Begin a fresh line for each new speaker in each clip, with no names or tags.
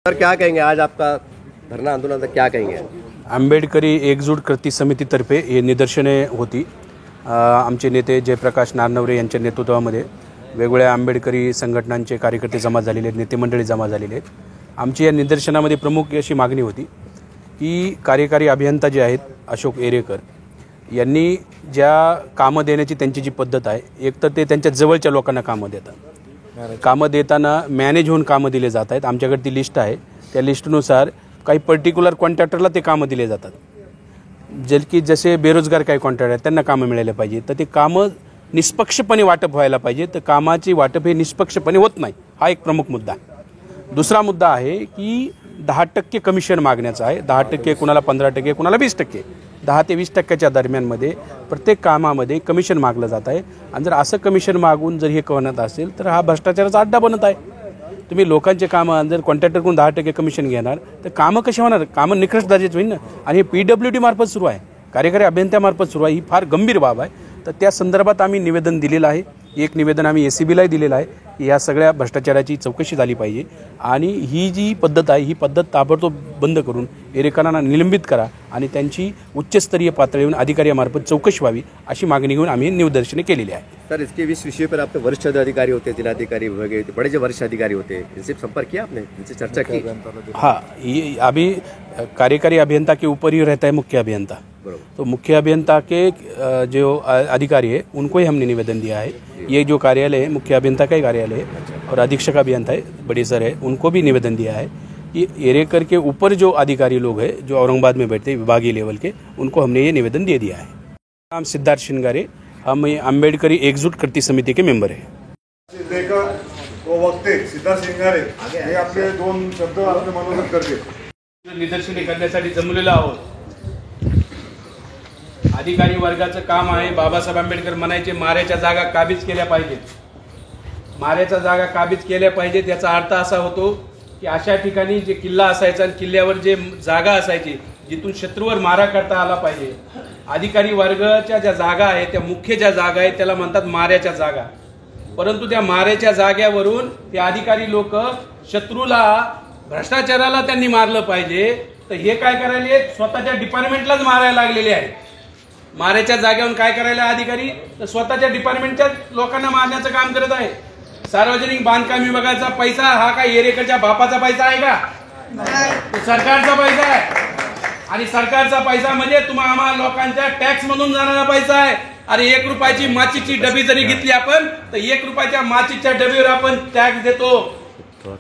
Sir क्या कहेंगे, आज आपका धरना आंदोलन था, क्या कहेंगे?
आंबेडकरी एकजूट कृती समितीतर्फे हे निदर्शने होती। आमचे नेते जयप्रकाश नारनवरे यांच्या नेतृत्वामध्ये वेगवेगळ्या आंबेडकरी संघटनांचे कार्यकर्ते जमा झालेले आहेत, नेते मंडळी जमा झालेले आहेत। आमची या निदर्शनामध्ये प्रमुख अशी मागणी होती की कार्यकारी अभियंता जे आहेत अशोक एरेकर यांनी ज्या कामं देण्याची त्यांची जी पद्धत आहे, एक तर ते त्यांच्या जवळच्या लोकांना कामं देतात, कामं देताना मॅनेज होऊन कामं दिले जात आहेत। आमच्याकडे ती लिस्ट आहे, त्या लिस्टनुसार काही पर्टिक्युलर कॉन्ट्रॅक्टरला ते कामं दिले जातात, जसे बेरोजगार काही कॉन्ट्रॅक्टर आहेत त्यांना कामं मिळायला पाहिजे, तर ते कामं निष्पक्षपणे वाटप व्हायला पाहिजे, तर कामाची वाटप हे निष्पक्षपणे होत नाही, हा एक प्रमुख मुद्दा आहे। दुसरा मुद्दा आहे की 10% कमिशन मागण्याचा आहे। 10% कुणाला 15%, कुणाला 20%, 10 ते 20% दरम्यानमध्ये प्रत्येक कामामध्ये कमिशन मागलं जात आहे। आणि जर असं कमिशन मागून जर हे करण्यात असेल तर हा भ्रष्टाचाराचा अड्डा बनत आहे। तुम्ही लोकांचे कामं जर कॉन्ट्रॅक्टरकडून 10% कमिशन घेणार तर कामं कशी होणार? कामं निकृष्ट दर्जाची होईल ना। आणि हे PWD मार्फत सुरू आहे, कार्यकारी अभियंत्यामार्फत सुरू आहे, ही फार गंभीर बाब आहे। तर त्या संदर्भात आम्ही निवेदन दिलेलं आहे। एक निवेदन आम्ही ACBलाही दिलेलं आहे की या सगळ्या भ्रष्टाचाराची चौकशी झाली पाहिजे आणि ही जी पद्धत आहे ही पद्धत ताबडतोब बंद करून एरेकरांना निलंबित करा आणि त्यांची उच्चस्तरीय पातळीवर अधिकाऱ्यामार्फत चौकशी व्हावी अशी मागणी घेऊन आम्ही निदर्शने केलेली आहे।
सर, इसके इस विषय पर आपके वरिष्ठ अधिकारी होते, जिलाधिकारी विभागीय बड़े जो वरिष्ठ अधिकारी होते, इनसे संपर्क किया आपने, इनसे चर्चा की?
हाँ, ये अभी कार्यकारी अभियंता के ऊपर ही रहता है मुख्य अभियंता, तो मुख्य अभियंता के जो अधिकारी है उनको ही हमने निवेदन दिया है। ये जो कार्यालय है मुख्य अभियंता का ही कार्यालय है और अधीक्षक अभियंता है बड़े सर है, उनको भी निवेदन दिया है कि एरेकर के ऊपर जो अधिकारी लोग हैं जो औरंगाबाद में बैठते हैं विभागीय लेवल के, उनको हमने ये निवेदन दे दिया है। नाम सिद्धार्थ शिंगारे, हम आंबेडकरी एकजूट कृती समिति के मेंबर हैं।
वो वक्ते सिद्धार्थ शिंगारे हे आपले दोन शब्द आपले मनोगत करते।
निदर्शने करण्यासाठी जमलेलो आहोत। अधिकारी वर्गाचं काम आहे, बाबासाहेब आंबेडकर म्हणायचे माऱ्याच्या जागा काबीज केल्या पाहिजेत, माऱ्याच्या जागा काबीज केल्या पाहिजेत। याचा अर्थ असा होतो की अशा ठिकाणी जे किल्ला असायचा आणि किल्ल्यावर जे जागा असायची जिथून शत्रूवर मारा करता आला पाहिजे, अधिकारी वर्गाच्या ज्या जागा आहेत त्या मुख्य ज्या जागा आहेत त्याला म्हणतात माऱ्याच्या जागा। परंतु त्या माऱ्याच्या जाग्यावरून ते अधिकारी लोक शत्रूला भ्रष्टाचाराला त्यांनी मारलं पाहिजे, तर हे काय करायले स्वतःच्या डिपार्टमेंटलाच मारायला लागलेले आहेत। माऱ्याच्या जागेवरून काय करायला अधिकारी तर स्वतःच्या डिपार्टमेंटच्या लोकांना मारण्याचं काम करत आहे। सार्वजनिक बांधकाम विभागाचा पैसा हा काय एरेकरच्या बापाचा पैसा आहे का? तो सरकारचा पैसा आहे आणि सरकारचा पैसा म्हणजे आम्हा लोकांच्या टॅक्स मधून जाणारा पैसा आहे। अरे 1 रुपयाची माचीची डबी जरी घेतली आपण तर 1 रुपयाच्या माचीच्या डबीवर आपण टॅक्स देतो।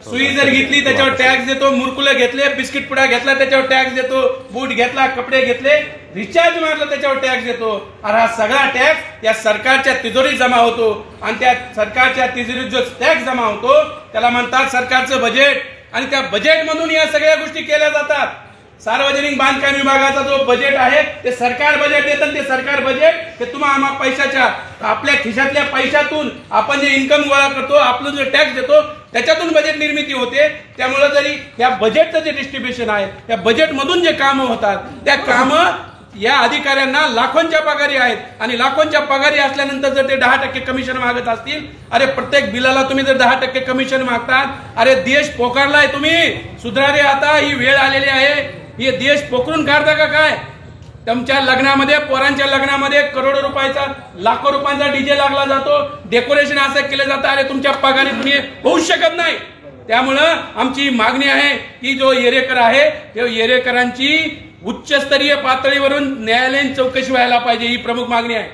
सुई जर घेतली त्याच्यावर टॅक्स देतो, मुरकुले घेतले, बिस्किट पुडा घेतला त्याच्यावर टॅक्स देतो, बूट घेतला, कपडे घेतले, रिचार्ज मारला त्याच्यावर टॅक्स देतो। आणि हा सगळा टॅक्स या सरकारच्या तिजोरीत जमा होतो आणि त्या सरकारच्या तिजोरीत जो टॅक्स जमा होतो त्याला म्हणतात सरकारचं बजेट आणि त्या बजेट मधून या सगळ्या गोष्टी केल्या जातात। सार्वजनिक बांधकाम विभागाचा जो बजेट आहे ते सरकार बजेट देतं, ते सरकार बजेट ते आम्हा पैशाच्या आपल्या खिशातल्या पैशातून आपण जे इन्कम गोळा करतो, आपलं जो टॅक्स देतो त्याच्यातून बजेट निर्मिती होते। त्यामुळे जरी या बजेटचं जे डिस्ट्रीब्युशन आहे त्या बजेट मधून जे कामं होतात त्या कामं या अधिकाऱ्यांना लाखोंच्या पगारी आहेत आणि लाखोंच्या पगारी असल्यानंतर जर ते 10% कमिशन मागत असतील, अरे प्रत्येक बिलाला तुम्ही जर 10% कमिशन मागतात, अरे देश पोकारलाय तुम्ही, सुधारे आता ही वेळ आलेली आहे, हे देश पोखरून काढता का काय? तुमच्या लग्नामध्ये, पोरांच्या लग्नामध्ये करोडो रुपयाचा, लाखो रुपयांचा डीजे लागला जातो, डेकोरेशन असं केलं जातं, अरे तुमच्या पगारी तुम्ही होऊ शकत नाही। त्यामुळं आमची मागणी आहे की जो एरेकर आहे त्या एरेकरांची उच्चस्तरीय पातळीवरून न्यायालयीन चौकशी व्हायला पाहिजे, ही प्रमुख मागणी आहे।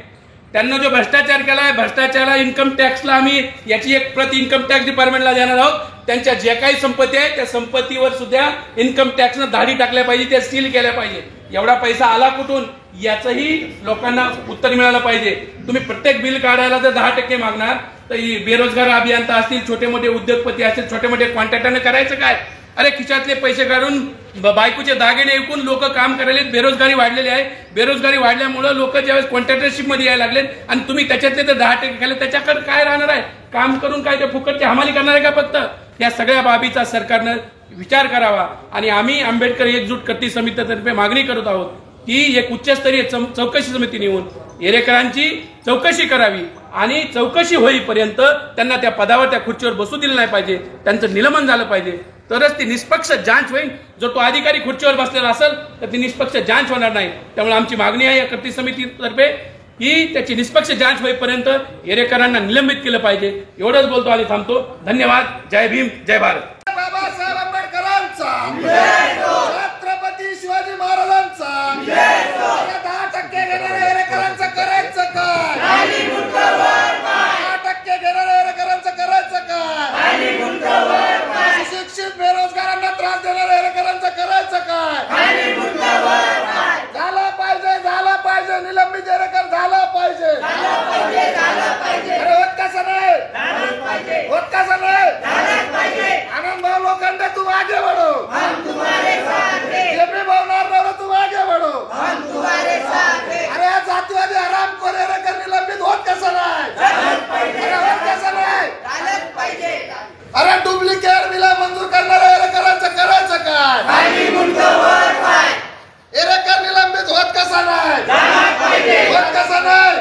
त्यांना जो भ्रष्टाचार केलाय, भ्रष्टाचाराला इन्कम टॅक्सला आम्ही याची एक प्रति इन्कम टॅक्स डिपार्टमेंटला देणार आहोत। त्यांच्या जे काही संपत्ती आहे त्या संपत्तीवर सुद्धा इन्कम टॅक्सनं धाडी टाकल्या पाहिजे, त्या सील केल्या पाहिजे। एवढा पैसा आला कुठून याचंही लोकांना उत्तर मिळालं पाहिजे। तुम्ही प्रत्येक बिल काढायला जर 10% मागणार तर बेरोजगार अभियंता असतील, छोटे मोठे उद्योगपती असतील, छोटे मोठे कॉन्ट्रॅक्टरने करायचं काय? अरे खिशातले पैसे काढून बायकोचे दागिने विकून लोक काम करायले, बेरोजगारी वाढलेली आहे। बेरोजगारी वाढल्यामुळे लोक ज्यावेळेस कॉन्ट्रॅक्टरशिप मध्ये यायला लागले आणि तुम्ही त्याच्यातले तर 10% खाल्ले, त्याच्याकडे काय राहणार आहे? काम करून काय ते फुकटची हमाली करणार आहे का? फक्त या सगळ्या बाबीचा सरकारनं विचार करावा आणि आम्ही आंबेडकर एकजूट कृती समितीतर्फे मागणी करत आहोत की एक उच्चस्तरीय चौकशी समिती नेमून एरेकरांची चौकशी करावी आणि चौकशी होईपर्यंत त्यांना त्या पदावर, त्या खुर्चीवर बसू दिलं नाही पाहिजे, त्यांचं निलंबन झालं पाहिजे। तरच ती निष्पक्ष जांच होईल. जो तो अधिकारी खुर्चीवर बसलेला असेल तर ती निष्पक्ष जांच होणार नाही. त्यामुळे आमची मागणी आहे या कृती समितीतर्फे की त्याची निष्पक्ष जांच होईपर्यंत एरेकरांना निलंबित केलं पाहिजे. एवढंच बोलतो आणि थांबतो. धन्यवाद. जय भीम, जय भारत.
बाबासाहेब आंबेडकरांचा छत्रपती शिवाजी महाराजांचा 10% घेणाऱ्या एरेकरांचं करायचं काय? 10% घेणाऱ्या एरेकरांचं करायचं काय? सुशिक्षित बेरोजगारांना त्रास देणाऱ्या एरेकरांचं करायचं काय? झालं पाहिजे निलंबित एरेकर झालं पाहिजे. अरे होत कसं नाही, होत कसं नाही. आनंद भाऊ लोखंडे तुम आगे बढ़ो, जेपी भाऊ नारनवरे तुम आगे बढ़ो. अरे जातीवादी हरामखोर एरेकर निलंबित होत कसं नाही, अरे होत कसं नाही. अरे डुप्लिकेट बिला मंजूर करणाऱ्या एरेकरांचं करायचं काय? एरेकर निलंबित होत कसं नाही, होत कसं नाही.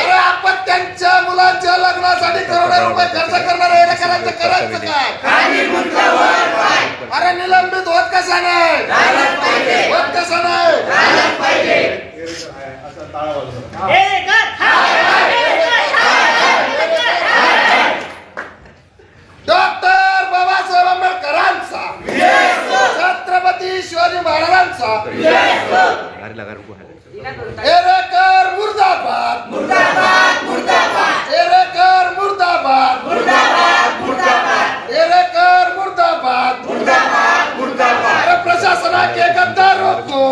अरे आपण त्यांच्या मुलांच्या लग्नासाठी करोडो रुपये खर्च करणाऱ्या एरेकरांचं करायचं काय? अरे निलंबित होत कसं नाही, होत कसं नाही. डॉक्टर बाबासाहेब आंबेडकरांचा छत्रपती शिवाजी महाराजांचा एरेकर मुर्दाबाद, एरेकर मुर्दाबाद, एरेकर मुर्दाबाद. अरे प्रशासना के गद्दारों को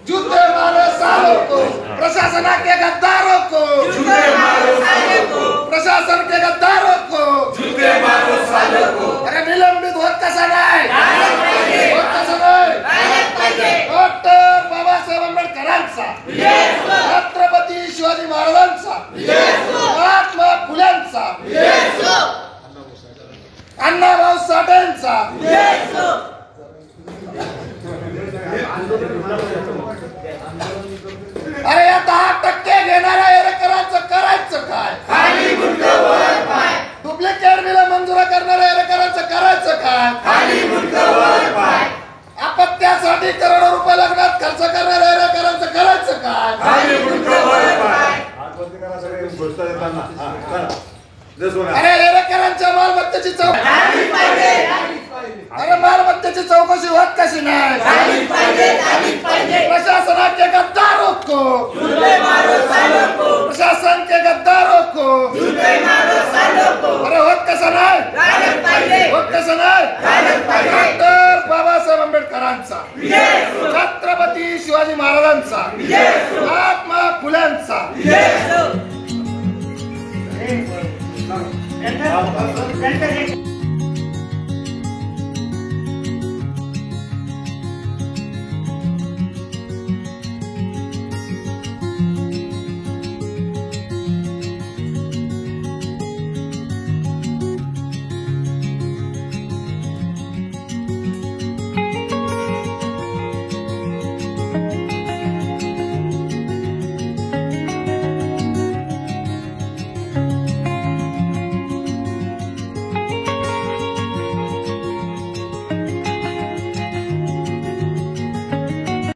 जूते मारो सालों को, प्रशासना के गद्दारों को जूते मारो सालों को, प्रशासन के गद्दारों को जूते मारो सालों को. अरे निलंबित होत कसं नाही, होत कसं नाही. डॉक्टर बाबासाहेब आंबेडकरांचा छत्रपती शिवाजी महाराजांचा महात्मा फुल्यांचा अण्णाभाऊ साठेंचा अरे या 10% घेणाऱ्या एरेकरांचं करायचं काय? डुप्लिकेट बिल मंजूर करणाऱ्या एरेकरांचं करायचं काय? अपत्यासाठी करोडो रुपये लग्नात खर्च करणाऱ्या एरेकरांचं करायचं काय? अरे एरेकरांच्या मालमत्तेची मालमत्तेची चौकशी होत कशी नाही. प्रशासना के गद्दारों को, प्रशासन के गद्दारों को अरे होत कसं नाही, होत कसं नाही. डॉक्टर बाबासाहेब आंबेडकरांचा छत्रपती शिवाजी महाराजांचा महात्मा फुल्यांचा
Enter.